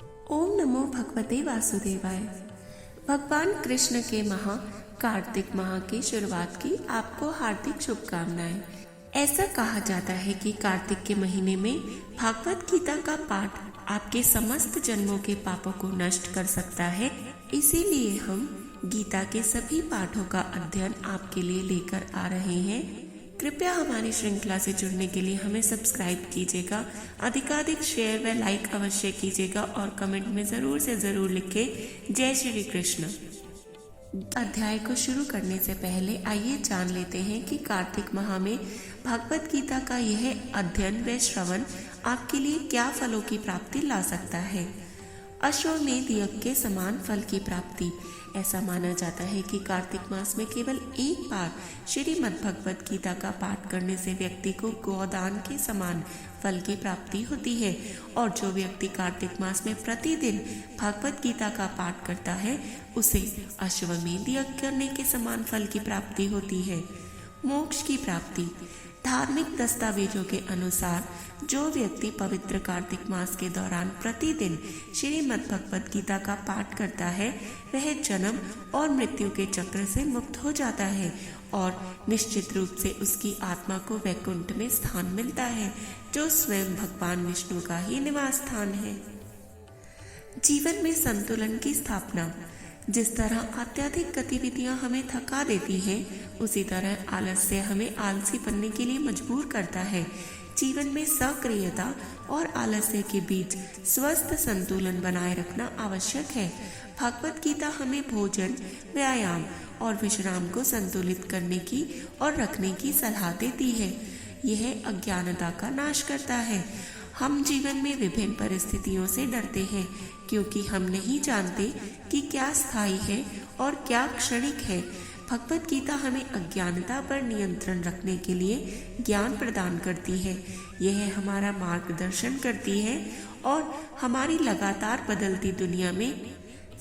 ओम नमो भगवते वासुदेवाय। भगवान कृष्ण के कार्तिक माह की शुरुआत की आपको हार्दिक शुभकामनाएं। ऐसा कहा जाता है कि कार्तिक के महीने में भागवत गीता का पाठ आपके समस्त जन्मों के पापों को नष्ट कर सकता है। इसीलिए हम गीता के सभी पाठों का अध्ययन आपके लिए लेकर आ रहे हैं। कृपया हमारी श्रृंखला से जुड़ने के लिए हमें सब्सक्राइब कीजिएगा, अधिकाधिक शेयर व लाइक अवश्य कीजिएगा और कमेंट में ज़रूर से ज़रूर लिखें जय श्री कृष्ण। अध्याय को शुरू करने से पहले आइए जान लेते हैं कि कार्तिक माह में भगवत गीता का यह अध्ययन व श्रवण आपके लिए क्या फलों की प्राप्ति ला सकता है। अश्वमेध यज्ञ के समान फल की प्राप्ति। ऐसा माना जाता है कि कार्तिक मास में केवल एक बार श्रीमद् भगवत गीता का पाठ करने से व्यक्ति को गोदान के समान फल की प्राप्ति होती है और जो व्यक्ति कार्तिक मास में प्रतिदिन भगवत गीता का पाठ करता है उसे अश्वमेध यज्ञ करने के समान फल की प्राप्ति होती है। मोक्ष की प्राप्ति। धार्मिक दस्तावेजों के अनुसार जो व्यक्ति पवित्र कार्तिक मास के दौरान प्रतिदिन श्रीमद् भगवत गीता का पाठ करता है वह जन्म और मृत्यु के चक्र से मुक्त हो जाता है और निश्चित रूप से उसकी आत्मा को वैकुंठ में स्थान मिलता है, जो स्वयं भगवान विष्णु का ही निवास स्थान है। जीवन में संतुलन की स्थापना। जिस तरह अत्यधिक गतिविधियां हमें थका देती हैं, उसी तरह आलस्य हमें आलसी बनने के लिए मजबूर करता है। जीवन में सक्रियता और आलस्य के बीच स्वस्थ संतुलन बनाए रखना आवश्यक है। भगवत गीता हमें भोजन, व्यायाम और विश्राम को संतुलित करने की और रखने की सलाह देती है। यह अज्ञानता का नाश करता है। हम जीवन में विभिन्न परिस्थितियों से डरते हैं क्योंकि हम नहीं जानते कि क्या स्थायी है और क्या क्षणिक है। भगवत गीता हमें अज्ञानता पर नियंत्रण रखने के लिए ज्ञान प्रदान करती है। यह हमारा मार्गदर्शन करती है और हमारी लगातार बदलती दुनिया में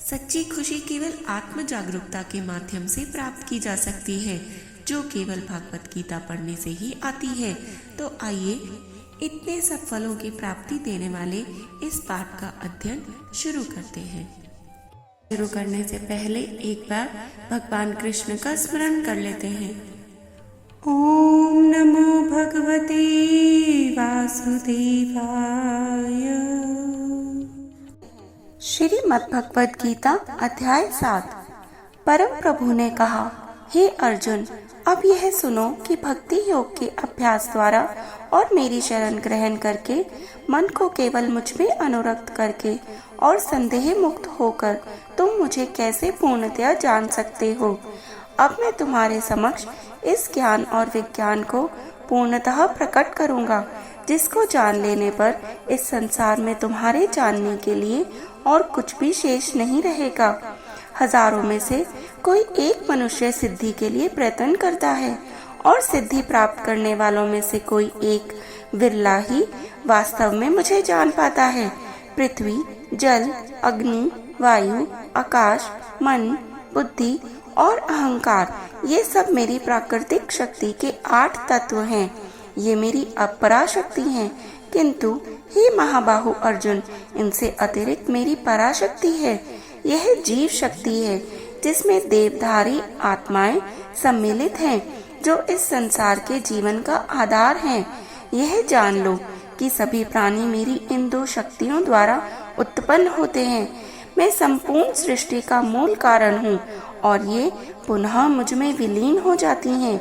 सच्ची खुशी केवल आत्म जागरूकता के माध्यम से प्राप्त की जा सकती है, जो केवल भगवत गीता पढ़ने से ही आती है। तो आइए इतने सब फलों की प्राप्ति देने वाले इस पाठ का अध्ययन शुरू करते हैं। शुरू करने से पहले एक बार भगवान कृष्ण का स्मरण कर लेते हैं। ओम नमो भगवते वासुदेवाय। श्रीमद् भगवत गीता अध्याय 7। परम प्रभु ने कहा, हे अर्जुन, अब यह सुनो कि भक्ति योग के अभ्यास द्वारा और मेरी शरण ग्रहण करके मन को केवल मुझ में अनुरक्त करके और संदेह मुक्त होकर तुम मुझे कैसे पूर्णतया जान सकते हो। अब मैं तुम्हारे समक्ष इस ज्ञान और विज्ञान को पूर्णतः प्रकट करूंगा, जिसको जान लेने पर इस संसार में तुम्हारे जानने के लिए और कुछ भी शेष नहीं रहेगा। हजारों में से कोई एक मनुष्य सिद्धि के लिए प्रयत्न करता है और सिद्धि प्राप्त करने वालों में से कोई एक विरला ही वास्तव में मुझे जान पाता है। पृथ्वी, जल, अग्नि, वायु, आकाश, मन, बुद्धि और अहंकार, ये सब मेरी प्राकृतिक शक्ति के 8 तत्व हैं। ये मेरी अपराशक्ति हैं, किंतु हे महाबाहु अर्जुन, इनसे अतिरिक्त मेरी पराशक्ति है। यह जीव शक्ति है जिसमें देवधारी आत्माएं सम्मिलित हैं, जो इस संसार के जीवन का आधार हैं। यह जान लो कि सभी प्राणी मेरी इन 2 शक्तियों द्वारा उत्पन्न होते हैं। मैं संपूर्ण सृष्टि का मूल कारण हूँ और ये पुनः मुझ में विलीन हो जाती हैं।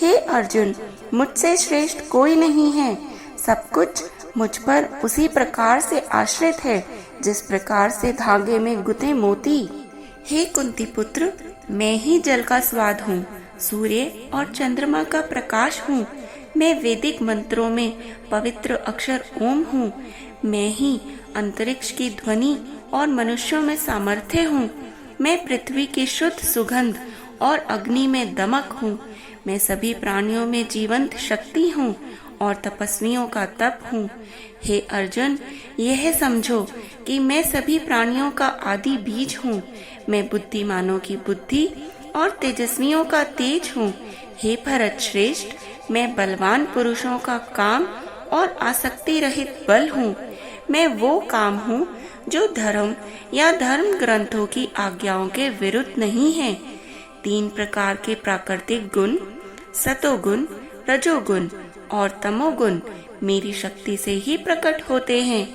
हे अर्जुन, मुझसे श्रेष्ठ कोई नहीं है। सब कुछ मुझ पर उसी प्रकार से आश्रित है जिस प्रकार से धागे में गुथे मोती। हे कुंती पुत्र, मैं ही जल का स्वाद हूँ, सूर्य और चंद्रमा का प्रकाश हूँ। मैं वैदिक मंत्रों में पवित्र अक्षर ओम हूँ। मैं ही अंतरिक्ष की ध्वनि और मनुष्यों में सामर्थ्य हूँ। मैं पृथ्वी की शुद्ध सुगंध और अग्नि में दमक हूँ। मैं सभी प्राणियों में जीवंत शक्ति हूँ और तपस्वियों का तप हूँ। हे अर्जुन, यह समझो कि मैं सभी प्राणियों का आदि बीज हूँ। मैं बुद्धिमानों की बुद्धि और तेजस्वियों का तेज हूँ। हे भरत श्रेष्ठ, मैं बलवान पुरुषों का काम और आसक्ति रहित बल हूँ। मैं वो काम हूँ जो धर्म या धर्म ग्रंथों की आज्ञाओं के विरुद्ध नहीं है। 3 प्रकार के प्राकृतिक गुण, सतोगुण, रजोगुण और तमोगुण मेरी शक्ति से ही प्रकट होते हैं।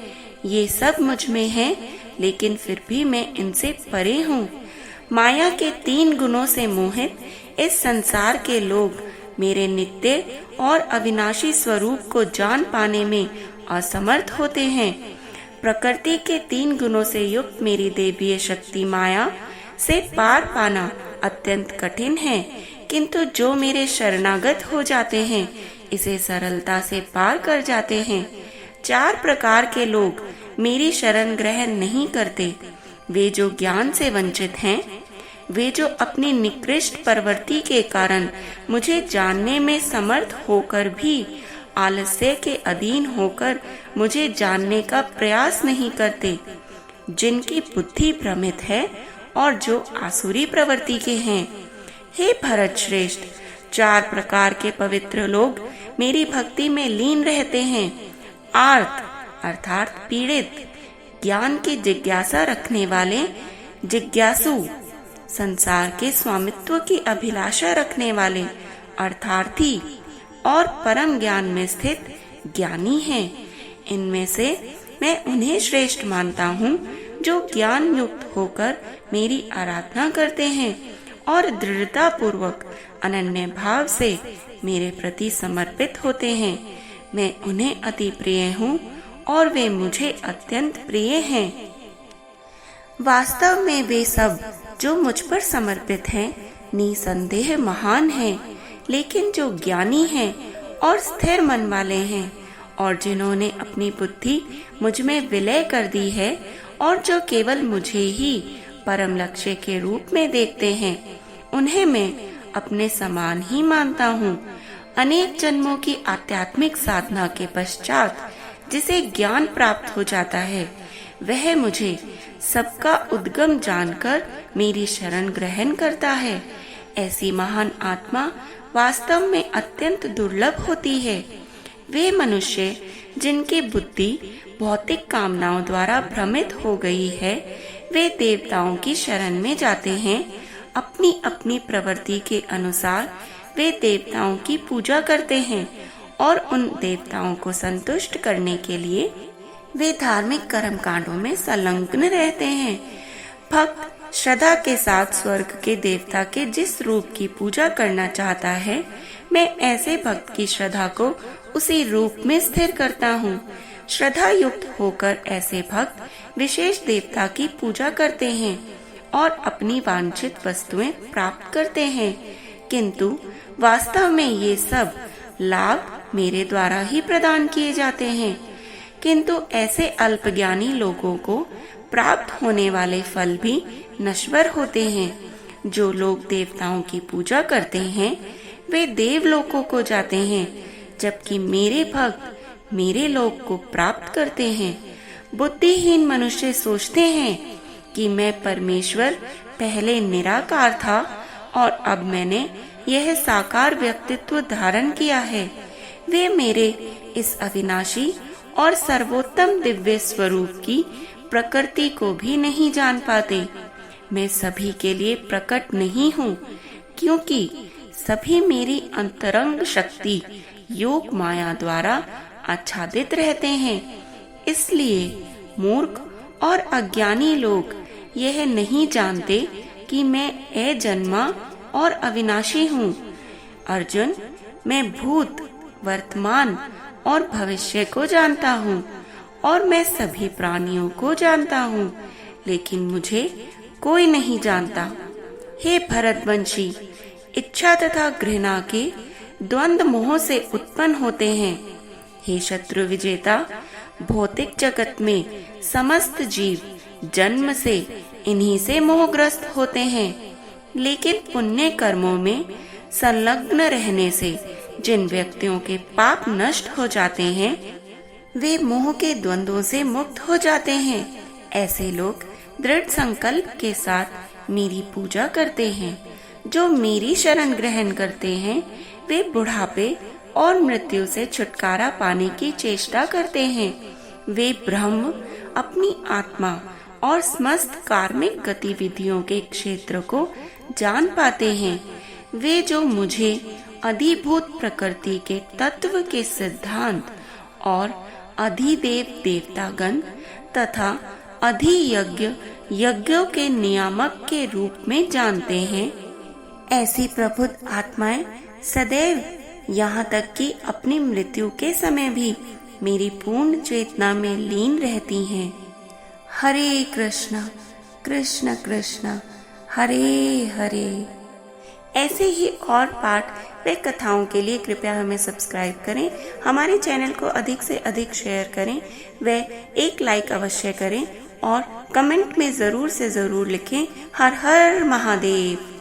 ये सब मुझ में है, लेकिन फिर भी मैं इनसे परे हूँ। माया के 3 गुणों से मोहित इस संसार के लोग मेरे नित्य और अविनाशी स्वरूप को जान पाने में असमर्थ होते हैं। प्रकृति के 3 गुणों से युक्त मेरी दैवीय शक्ति माया से पार पाना अत्यंत कठिन है, किंतु जो मेरे शरणागत हो जाते हैं इसे सरलता से पार कर जाते हैं। 4 प्रकार के लोग मेरी शरण ग्रहण नहीं करते। वे जो ज्ञान से वंचित हैं, वे जो अपनी निकृष्ट प्रवृत्ति के कारण मुझे जानने में समर्थ होकर भी आलस्य के अधीन होकर मुझे जानने का प्रयास नहीं करते, जिनकी बुद्धि भ्रमित है और जो आसुरी प्रवृत्ति के हैं। हे भरत श्रेष्ठ, 4 प्रकार के पवित्र लोग मेरी भक्ति में लीन रहते हैं। आर्त अर्थात पीड़ित, ज्ञान की जिज्ञासा रखने वाले जिज्ञासु, संसार के स्वामित्व की अभिलाषा रखने वाले अर्थार्थी और परम ज्ञान में स्थित ज्ञानी हैं। इनमें से मैं उन्हें श्रेष्ठ मानता हूँ जो ज्ञान युक्त होकर मेरी आराधना करते हैं और दृढ़ता पूर्वक अनन्य भाव से मेरे प्रति समर्पित होते हैं। मैं उन्हें अति प्रिय हूँ और वे मुझे अत्यंत प्रिय हैं। वास्तव में वे सब जो मुझ पर समर्पित हैं निसंदेह महान हैं, लेकिन जो ज्ञानी हैं और स्थिर मन वाले हैं और जिन्होंने अपनी बुद्धि मुझ में विलय कर दी है और जो केवल मुझे ही परम लक्ष्य के रूप में देखते हैं, उन्हें मैं अपने समान ही मानता हूँ। अनेक जन्मों की आध्यात्मिक साधना के पश्चात जिसे ज्ञान प्राप्त हो जाता है, वह मुझे सबका उद्गम जानकर मेरी शरण ग्रहण करता है। ऐसी महान आत्मा वास्तव में अत्यंत दुर्लभ होती है। वे मनुष्य जिनकी बुद्धि भौतिक कामनाओं द्वारा भ्रमित हो गई है, वे देवताओं की शरण में जाते हैं। अपनी अपनी प्रवृत्ति के अनुसार वे देवताओं की पूजा करते हैं और उन देवताओं को संतुष्ट करने के लिए वे धार्मिक कर्म कांडों में संलग्न रहते हैं। भक्त श्रद्धा के साथ स्वर्ग के देवता के जिस रूप की पूजा करना चाहता है, मैं ऐसे भक्त की श्रद्धा को उसी रूप में स्थिर करता हूँ। श्रद्धा युक्त होकर ऐसे भक्त विशेष देवता की पूजा करते हैं और अपनी वांछित वस्तुएं प्राप्त करते हैं, किंतु वास्तव में ये सब लाभ मेरे द्वारा ही प्रदान किए जाते हैं। किंतु ऐसे अल्पज्ञानी लोगों को प्राप्त होने वाले फल भी नश्वर होते हैं। जो लोग देवताओं की पूजा करते हैं वे देवलोकों को जाते हैं, जबकि मेरे भक्त मेरे लोक को प्राप्त करते हैं। बुद्धिहीन मनुष्य सोचते हैं कि मैं परमेश्वर पहले निराकार था और अब मैंने यह साकार व्यक्तित्व धारण किया है। वे मेरे इस अविनाशी और सर्वोत्तम दिव्य स्वरूप की प्रकृति को भी नहीं जान पाते। मैं सभी के लिए प्रकट नहीं हूँ, क्योंकि सभी मेरी अंतरंग शक्ति योग माया द्वारा आच्छादित रहते हैं। इसलिए मूर्ख और अज्ञानी लोग यह नहीं जानते कि मैं अजन्मा और अविनाशी हूँ। अर्जुन, मैं भूत, वर्तमान और भविष्य को जानता हूँ और मैं सभी प्राणियों को जानता हूँ, लेकिन मुझे कोई नहीं जानता। हे भरतवंशी, इच्छा तथा घृणा के द्वंद्व मोह से उत्पन्न होते हैं। हे शत्रु विजेता, भौतिक जगत में समस्त जीव जन्म से इन्हीं से मोहग्रस्त होते हैं, लेकिन पुण्य कर्मों में संलग्न रहने से जिन व्यक्तियों के पाप नष्ट हो जाते हैं, वे मोह के द्वंद्वों से मुक्त हो जाते हैं। ऐसे लोग दृढ़ संकल्प के साथ मेरी पूजा करते हैं। जो मेरी शरण ग्रहण करते हैं वे बुढ़ापे और मृत्यु से छुटकारा पाने की चेष्टा करते हैं। वे ब्रह्म अपनी आत्मा और समस्त कार्मिक गतिविधियों के क्षेत्र को जान पाते हैं। वे जो मुझे अधिभूत प्रकृति के तत्व के सिद्धांत और अधिदेव देवतागण तथा अधियज्ञ यज्ञों के नियामक के रूप में जानते हैं, ऐसी प्रबुद्ध आत्माएं सदैव यहाँ तक कि अपनी मृत्यु के समय भी मेरी पूर्ण चेतना में लीन रहती हैं। हरे कृष्णा कृष्ण कृष्ण हरे हरे। ऐसे ही और पाठ व कथाओं के लिए कृपया हमें सब्सक्राइब करें, हमारे चैनल को अधिक से अधिक शेयर करें व एक लाइक अवश्य करें और कमेंट में ज़रूर से ज़रूर लिखें हर हर महादेव।